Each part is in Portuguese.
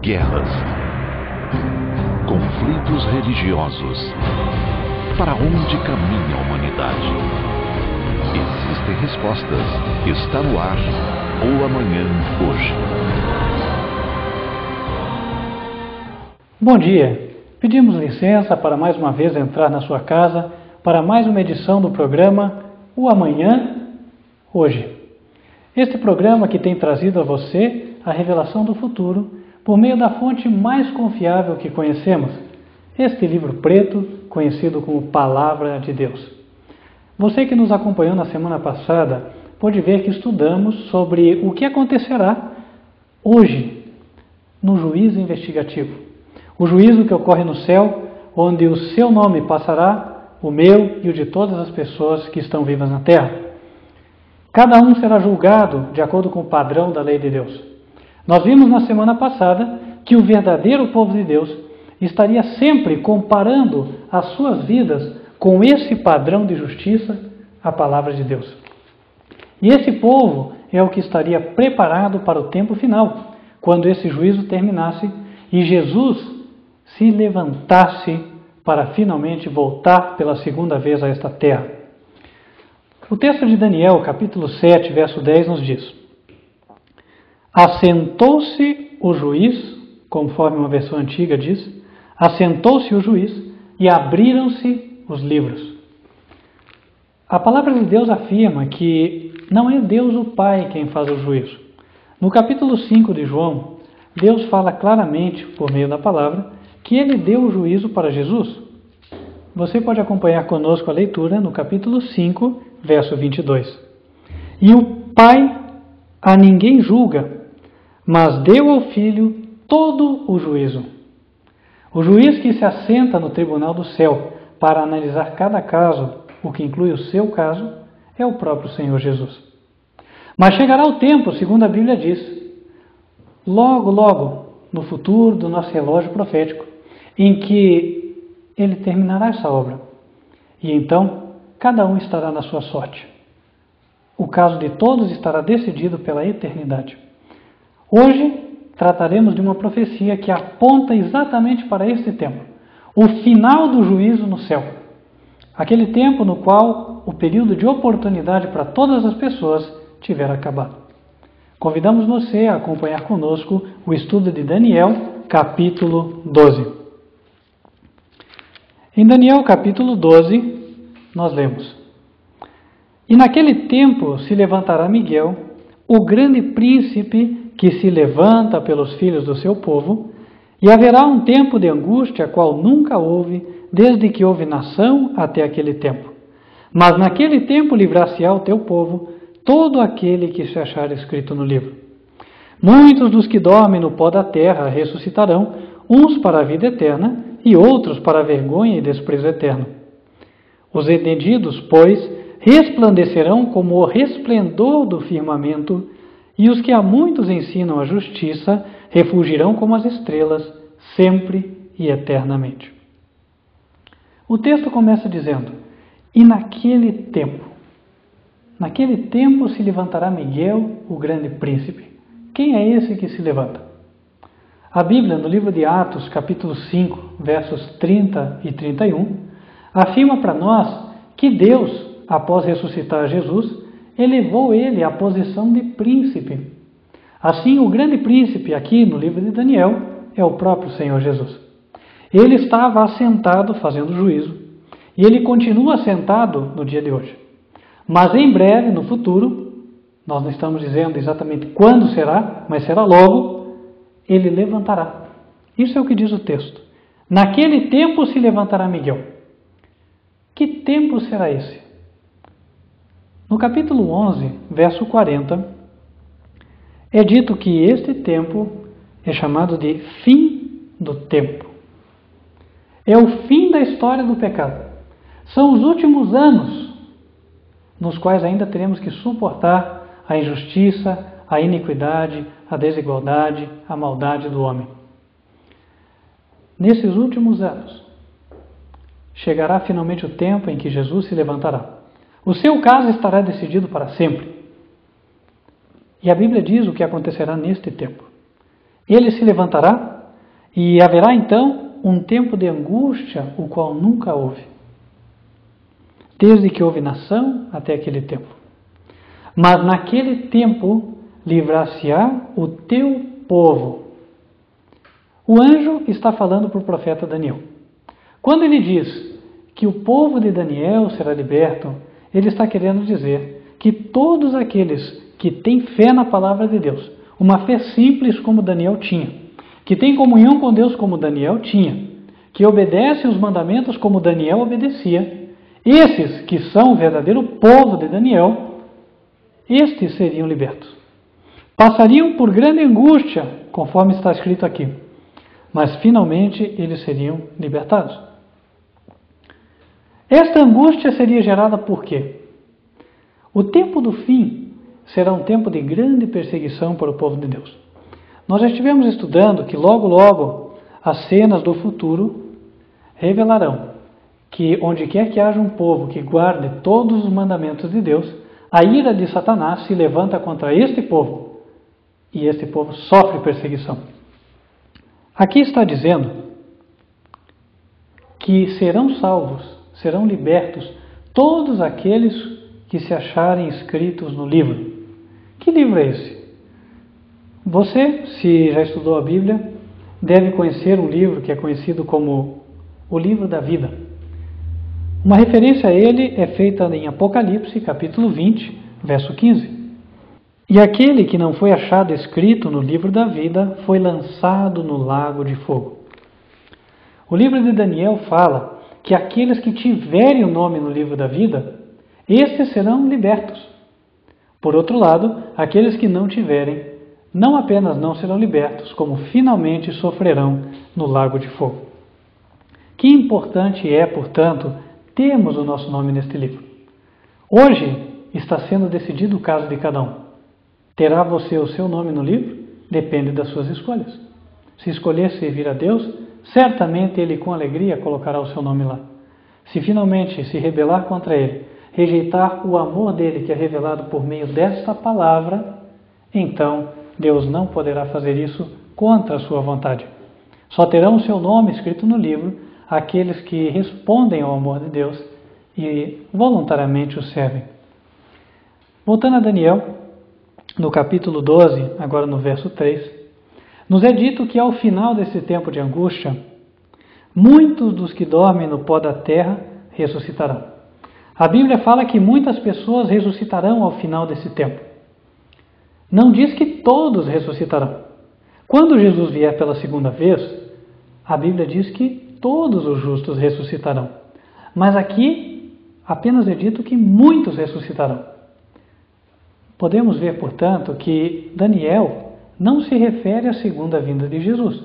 guerras, conflitos religiosos. Para onde caminha a humanidade? Existem respostas. Está no ar, o Amanhã Hoje. Bom dia. Pedimos licença para mais uma vez entrar na sua casa para mais uma edição do programa O Amanhã Hoje. Este programa que tem trazido a você a revelação do futuro por meio da fonte mais confiável que conhecemos, este livro preto conhecido como Palavra de Deus. Você que nos acompanhou na semana passada pôde ver que estudamos sobre o que acontecerá hoje no juízo investigativo. O juízo que ocorre no céu, onde o seu nome passará, o meu e o de todas as pessoas que estão vivas na terra. Cada um será julgado de acordo com o padrão da lei de Deus. Nós vimos na semana passada que o verdadeiro povo de Deus estaria sempre comparando as suas vidas com esse padrão de justiça, a palavra de Deus. E esse povo é o que estaria preparado para o tempo final, quando esse juízo terminasse e Jesus se levantasse para finalmente voltar pela segunda vez a esta terra. O texto de Daniel, capítulo 7, verso 10, nos diz: assentou-se o juiz, conforme uma versão antiga diz, assentou-se o juiz e abriram-se os livros. A palavra de Deus afirma que não é Deus o Pai quem faz o juízo. No capítulo 5 de João, Deus fala claramente, por meio da palavra, que ele deu o juízo para Jesus. Você pode acompanhar conosco a leitura no capítulo 5, verso 22. E o Pai a ninguém julga, mas deu ao Filho todo o juízo. O juiz que se assenta no tribunal do céu para analisar cada caso, o que inclui o seu caso, é o próprio Senhor Jesus. Mas chegará o tempo, segundo a Bíblia diz, logo, logo, no futuro do nosso relógio profético, em que ele terminará essa obra. E então, cada um estará na sua sorte. O caso de todos estará decidido pela eternidade. Hoje, trataremos de uma profecia que aponta exatamente para este tempo, o final do juízo no céu. Aquele tempo no qual o período de oportunidade para todas as pessoas tiver acabado. Convidamos você a acompanhar conosco o estudo de Daniel, capítulo 12. Em Daniel capítulo 12, nós lemos: e naquele tempo se levantará Miguel, o grande príncipe que se levanta pelos filhos do seu povo, e haverá um tempo de angústia qual nunca houve, desde que houve nação até aquele tempo. Mas naquele tempo livrar-se-á o teu povo, todo aquele que se achar escrito no livro. Muitos dos que dormem no pó da terra ressuscitarão, uns para a vida eterna, e outros para a vergonha e desprezo eterno. Os entendidos, pois, resplandecerão como o resplendor do firmamento, e os que a muitos ensinam a justiça refulgirão como as estrelas, sempre e eternamente. O texto começa dizendo: e naquele tempo se levantará Miguel, o grande príncipe. Quem é esse que se levanta? A Bíblia, no livro de Atos, capítulo 5, versos 30 e 31, afirma para nós que Deus, após ressuscitar Jesus, elevou ele à posição de príncipe. Assim, o grande príncipe aqui no livro de Daniel é o próprio Senhor Jesus. Ele estava assentado fazendo juízo e ele continua assentado no dia de hoje. Mas em breve, no futuro, nós não estamos dizendo exatamente quando será, mas será logo, ele levantará. Isso é o que diz o texto. Naquele tempo se levantará Miguel. Que tempo será esse? No capítulo 11, verso 40, é dito que este tempo é chamado de fim do tempo. É o fim da história do pecado. São os últimos anos nos quais ainda teremos que suportar a injustiça, a iniquidade, a desigualdade, a maldade do homem. Nesses últimos anos, chegará finalmente o tempo em que Jesus se levantará. O seu caso estará decidido para sempre. E a Bíblia diz o que acontecerá neste tempo. Ele se levantará E haverá então um tempo de angústia, o qual nunca houve, desde que houve nação até aquele tempo. Mas naquele tempo livrar-se-á o teu povo. O anjo está falando para o profeta Daniel. Quando ele diz que o povo de Daniel será liberto, ele está querendo dizer que todos aqueles que têm fé na palavra de Deus, uma fé simples como Daniel tinha, que tem comunhão com Deus como Daniel tinha, que obedece os mandamentos como Daniel obedecia, esses que são o verdadeiro povo de Daniel, estes seriam libertos. Passariam por grande angústia, conforme está escrito aqui, mas finalmente eles seriam libertados. Esta angústia seria gerada por quê? O tempo do fim será um tempo de grande perseguição para o povo de Deus. Nós já estivemos estudando que logo as cenas do futuro revelarão que onde quer que haja um povo que guarde todos os mandamentos de Deus, a ira de Satanás se levanta contra este povo e este povo sofre perseguição. Aqui está dizendo que serão salvos, serão libertos todos aqueles que se acharem escritos no livro. Que livro é esse? Você, se já estudou a Bíblia, deve conhecer um livro que é conhecido como o livro da vida. Uma referência a ele é feita em Apocalipse, capítulo 20, verso 15. E aquele que não foi achado escrito no livro da vida foi lançado no lago de fogo. O livro de Daniel fala que aqueles que tiverem o nome no livro da vida, estes serão libertos. Por outro lado, aqueles que não tiverem, não apenas não serão libertos, como finalmente sofrerão no lago de fogo. Que importante é, portanto, termos o nosso nome neste livro. Hoje está sendo decidido o caso de cada um. Terá você o seu nome no livro? Depende das suas escolhas. Se escolher servir a Deus, certamente Ele com alegria colocará o seu nome lá. Se finalmente se rebelar contra Ele, rejeitar o amor dele que é revelado por meio desta palavra, então Deus não poderá fazer isso contra a sua vontade. Só terão o seu nome escrito no livro aqueles que respondem ao amor de Deus e voluntariamente o servem. Voltando a Daniel, no capítulo 12, agora no verso 3, nos é dito que ao final desse tempo de angústia, muitos dos que dormem no pó da terra ressuscitarão. A Bíblia fala que muitas pessoas ressuscitarão ao final desse tempo. Não diz que todos ressuscitarão. Quando Jesus vier pela segunda vez, a Bíblia diz que todos os justos ressuscitarão. Mas aqui apenas é dito que muitos ressuscitarão. Podemos ver, portanto, que Daniel não se refere à segunda vinda de Jesus.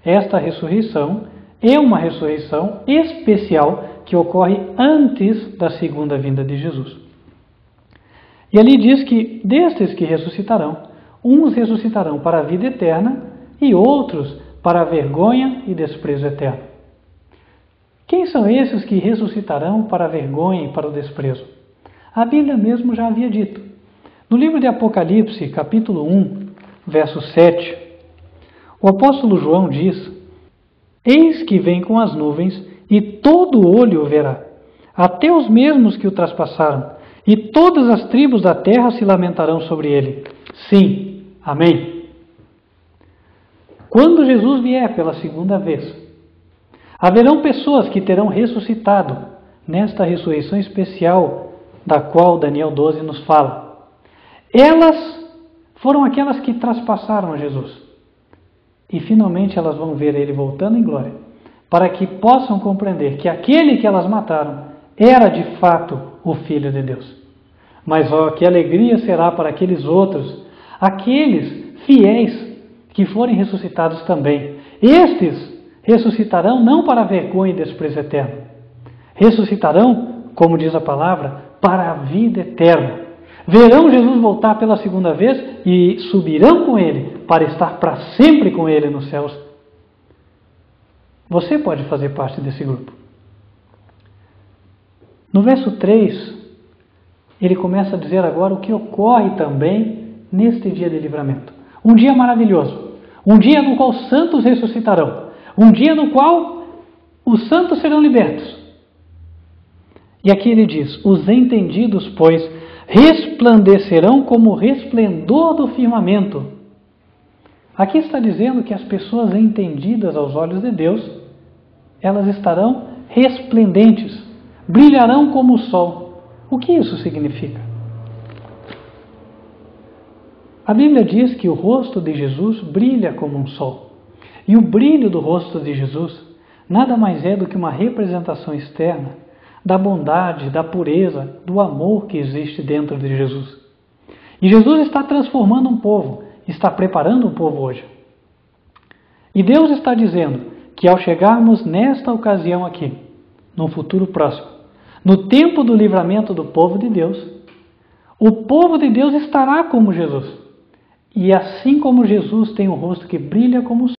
Esta ressurreição é uma ressurreição especial que ocorre antes da segunda vinda de Jesus. E ali diz que destes que ressuscitarão, uns ressuscitarão para a vida eterna e outros para a vergonha e desprezo eterno. Quem são esses que ressuscitarão para a vergonha e para o desprezo? A Bíblia mesmo já havia dito. No livro de Apocalipse, capítulo 1, verso 7, o apóstolo João diz: Eis que vem com as nuvens, e todo olho o verá, até os mesmos que o traspassaram, e todas as tribos da terra se lamentarão sobre ele. Sim, amém. Quando Jesus vier pela segunda vez, haverão pessoas que terão ressuscitado nesta ressurreição especial da qual Daniel 12 nos fala. Elas foram aquelas que traspassaram a Jesus. E finalmente elas vão ver ele voltando em glória, para que possam compreender que aquele que elas mataram era de fato o Filho de Deus. Mas ó, que alegria será para aqueles outros, aqueles fiéis que forem ressuscitados também. Estes ressuscitarão não para a vergonha e desprezo eterno. Ressuscitarão, como diz a palavra, para a vida eterna. Verão Jesus voltar pela segunda vez e subirão com ele para estar para sempre com ele nos céus. Você pode fazer parte desse grupo. No verso 3, ele começa a dizer agora o que ocorre também neste dia de livramento. Um dia maravilhoso, um dia no qual santos ressuscitarão. Um dia no qual os santos serão libertos. E aqui ele diz: os entendidos, pois, resplandecerão como o resplendor do firmamento. Aqui está dizendo que as pessoas entendidas aos olhos de Deus, elas estarão resplendentes, brilharão como o sol. O que isso significa? A Bíblia diz que o rosto de Jesus brilha como um sol. E o brilho do rosto de Jesus nada mais é do que uma representação externa da bondade, da pureza, do amor que existe dentro de Jesus. E Jesus está transformando um povo, está preparando um povo hoje. E Deus está dizendo que ao chegarmos nesta ocasião aqui, no futuro próximo, no tempo do livramento do povo de Deus, o povo de Deus estará como Jesus. E assim como Jesus tem um rosto que brilha como o sol,